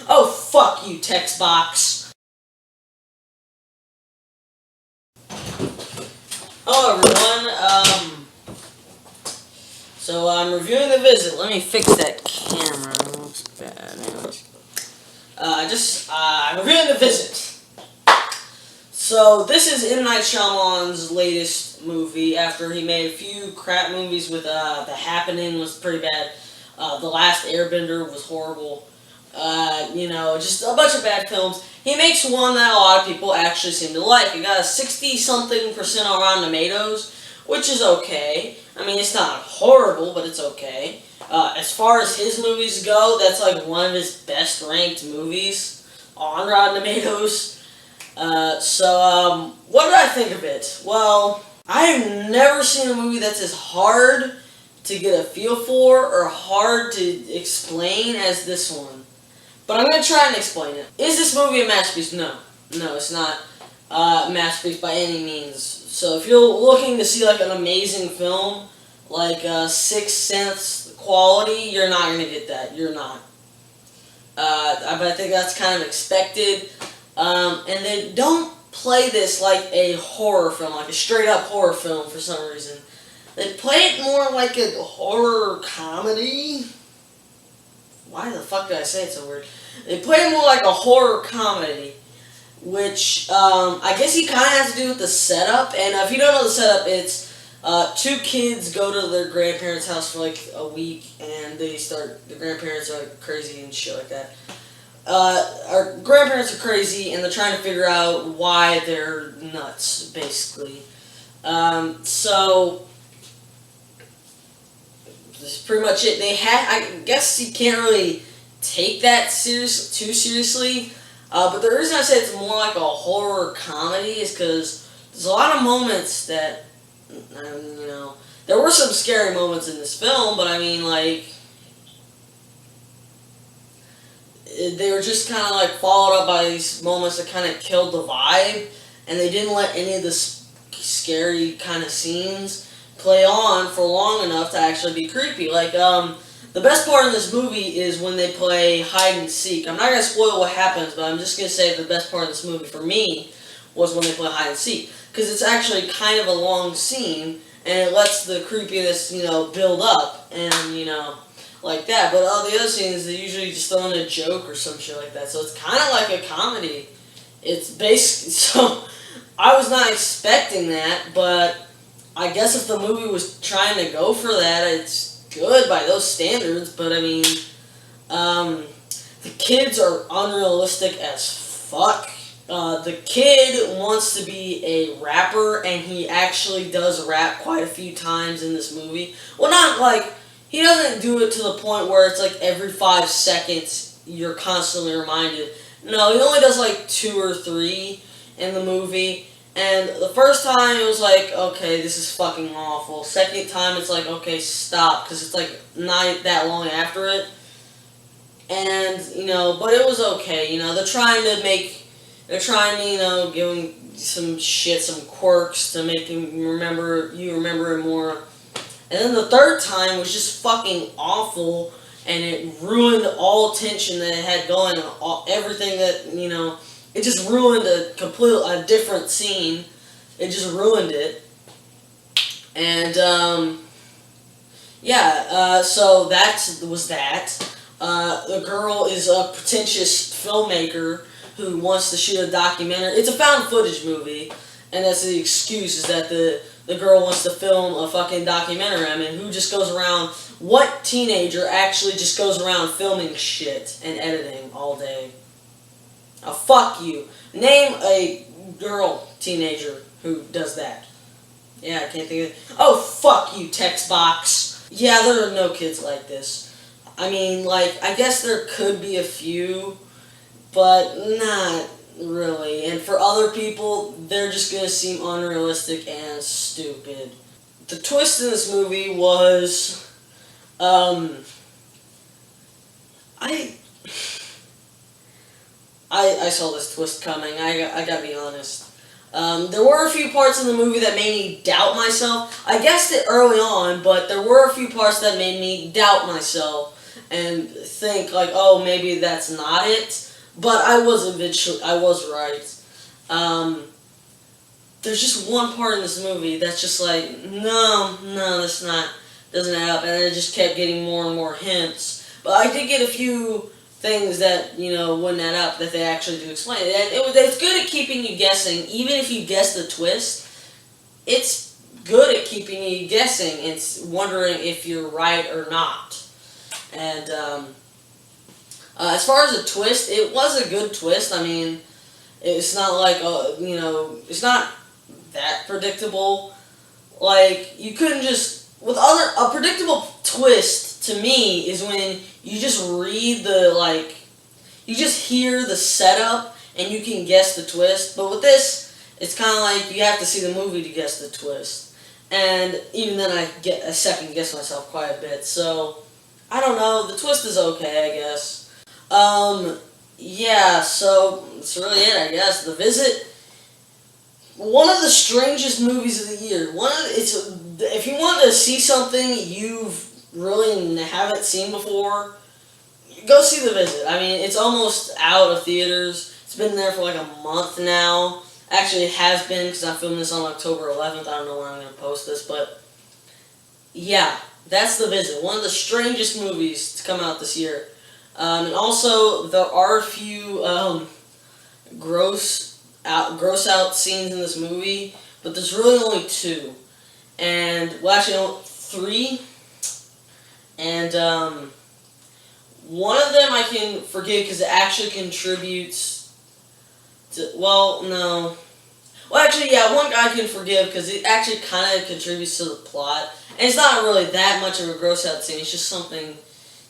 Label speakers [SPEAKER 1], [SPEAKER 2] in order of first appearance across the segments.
[SPEAKER 1] Oh, fuck you, text box. Hello, everyone. So I'm reviewing The Visit. Let me fix that camera. It looks bad. Anyways. I'm reviewing The Visit. So this is M. Night Shyamalan's latest movie after he made a few crap movies with, The Happening was pretty bad. The Last Airbender was horrible. Just a bunch of bad films. He makes one that a lot of people actually seem to like. It got a 60-something% on Rotten Tomatoes, which is okay. I mean, it's not horrible, but it's okay. As far as his movies go, that's like one of his best ranked movies on Rotten Tomatoes. What did I think of it? Well, I've never seen a movie that's as hard to get a feel for or hard to explain as this one. But I'm going to try and explain it. Is this movie a masterpiece? No. No, it's not a masterpiece by any means. So if you're looking to see like an amazing film, like Sixth Sense quality, you're not going to get that. You're not. But I think that's kind of expected. And they don't play this like a horror film, like a straight up horror film for some reason. They play it more like a horror comedy. Why the fuck did I say it so weird? They play it more like a horror comedy, which I guess he kind of has to do with the setup. And if you don't know the setup, it's two kids go to their grandparents' house for like a week, and the grandparents are like crazy and shit like that. Our grandparents are crazy, and they're trying to figure out why they're nuts, basically. So that's pretty much it. I guess you can't really take that too seriously. But the reason I say it's more like a horror comedy is because there's a lot of moments that, there were some scary moments in this film, but I mean, like, they were just kind of like followed up by these moments that kind of killed the vibe, and they didn't let any of the scary kind of scenes play on for long enough to actually be creepy. Like, the best part of this movie is when they play hide and seek. I'm not going to spoil what happens, but I'm just going to say the best part of this movie for me was when they play hide and seek. Because it's actually kind of a long scene, and it lets the creepiness, build up, and, like that. But all the other scenes, they usually just throw in a joke or some shit like that. So it's kind of like a comedy. It's basically, so I was not expecting that, but I guess if the movie was trying to go for that, it's good by those standards. But I mean, the kids are unrealistic as fuck. The kid wants to be a rapper, and he actually does rap quite a few times in this movie. Well, not like, he doesn't do it to the point where it's like every 5 seconds you're constantly reminded. No, he only does like 2 or 3 in the movie. And the first time it was like, okay, this is fucking awful. Second time it's like, okay, stop, because it's like not that long after it. And, but it was okay. They're trying to give him some shit, some quirks to make him remember him more. And then the third time was just fucking awful, and it ruined all tension that it had going, everything that, it just ruined a different scene. It just ruined it. And, so that was that. The girl is a pretentious filmmaker who wants to shoot a documentary. It's a found footage movie, and that's the excuse, is that the girl wants to film a fucking documentary. I mean, who just goes around, what teenager actually just goes around filming shit and editing all day? Fuck you. Name a teenager who does that. Yeah, I can't think of it. Oh, fuck you, text box. Yeah, there are no kids like this. I mean, like, I guess there could be a few, but not really. And for other people, they're just gonna seem unrealistic and stupid. The twist in this movie was, I saw this twist coming. I gotta be honest. There were a few parts in the movie that made me doubt myself. I guessed it early on, but there were a few parts that made me doubt myself. and think like, oh, maybe that's not it. But I was right. There's just one part in this movie that's just like, no, that's not, doesn't add up, and it just kept getting more and more hints. But I did get a few things that, wouldn't add up that they actually do explain. And it's good at keeping you guessing, even if you guess the twist. It's good at keeping you guessing. It's wondering if you're right or not. And as far as a twist, it was a good twist. I mean, it's not like, it's not that predictable. Like, you couldn't just, a predictable twist to me is when you just read you just hear the setup and you can guess the twist. But with this, it's kind of like you have to see the movie to guess the twist. And even then I get a second guess myself quite a bit. So, I don't know, the twist is okay, I guess. Yeah, so that's really it, I guess. The Visit, one of the strangest movies of the year. If you want to see something you've really haven't seen before, go see The Visit. I mean, it's almost out of theaters. It's been there for like a month now. Actually, it has been, because I filmed this on October 11th. I don't know when I'm going to post this, but yeah, that's The Visit. One of the strangest movies to come out this year. And also, there are a few gross out scenes in this movie, but there's really only two. And, well, actually, no, three. And one of them I can forgive because it actually contributes to, well, no. Well, actually, yeah, one I can forgive because it actually kind of contributes to the plot. And it's not really that much of a gross out scene. It's just something,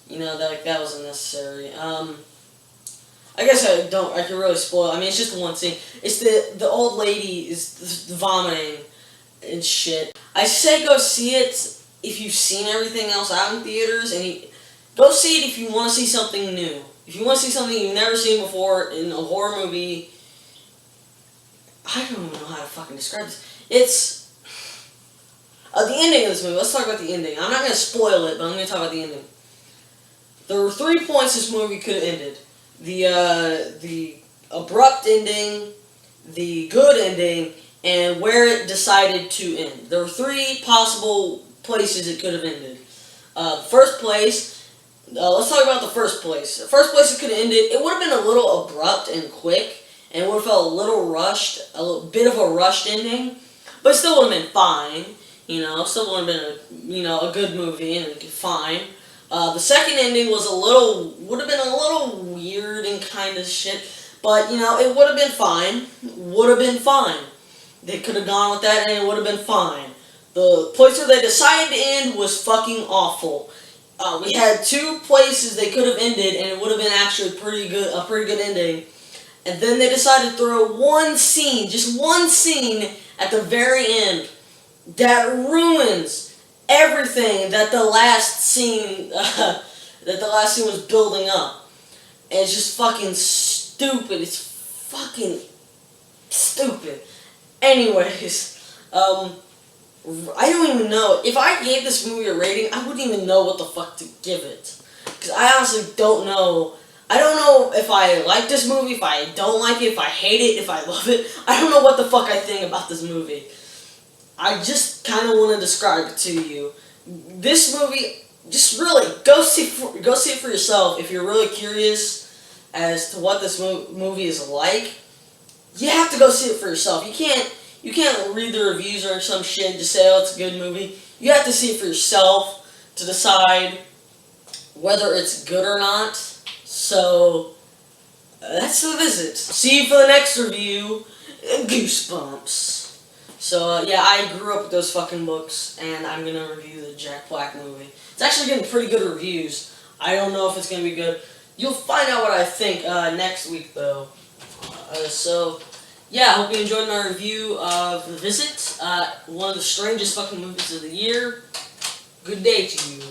[SPEAKER 1] that was unnecessary. I guess I can really spoil it. I mean, it's just one scene. It's the old lady is vomiting and shit. I say go see it if you've seen everything else out in theaters, and go see it if you want to see something new. If you want to see something you've never seen before in a horror movie, I don't even know how to fucking describe this. It's the ending of this movie. Let's talk about the ending. I'm not going to spoil it, but I'm going to talk about the ending. There were 3 points this movie could have ended. The abrupt ending, the good ending, and where it decided to end. There were 3 possible places it could have ended. First place, let's talk about the first place. The first place it could have ended, it would have been a little abrupt and quick, and it would have felt a little rushed, a bit of a rushed ending, but it still would have been fine. Still would have been a good movie and fine. The second ending would have been a little weird and kind of shit, but it would have been fine. Would have been fine. They could have gone with that and it would have been fine. The place where they decided to end was fucking awful. We had 2 places they could have ended and it would have been actually a pretty good ending. And then they decided to throw one scene, just one scene at the very end that ruins everything that the last scene was building up. And it's just fucking stupid. It's fucking stupid. Anyways, I don't even know. If I gave this movie a rating, I wouldn't even know what the fuck to give it. Because I honestly don't know. I don't know if I like this movie, if I don't like it, if I hate it, if I love it. I don't know what the fuck I think about this movie. I just kind of want to describe it to you. This movie, just really, go see it for yourself. If you're really curious as to what this movie is like, you have to go see it for yourself. You can't read the reviews or some shit and just say, oh, it's a good movie. You have to see it for yourself to decide whether it's good or not. So, that's The Visit. See you for the next review, Goosebumps. So, yeah, I grew up with those fucking books, and I'm going to review the Jack Black movie. It's actually getting pretty good reviews. I don't know if it's going to be good. You'll find out what I think next week, though. So, yeah, I hope you enjoyed my review of The Visit, one of the strangest fucking movies of the year. Good day to you.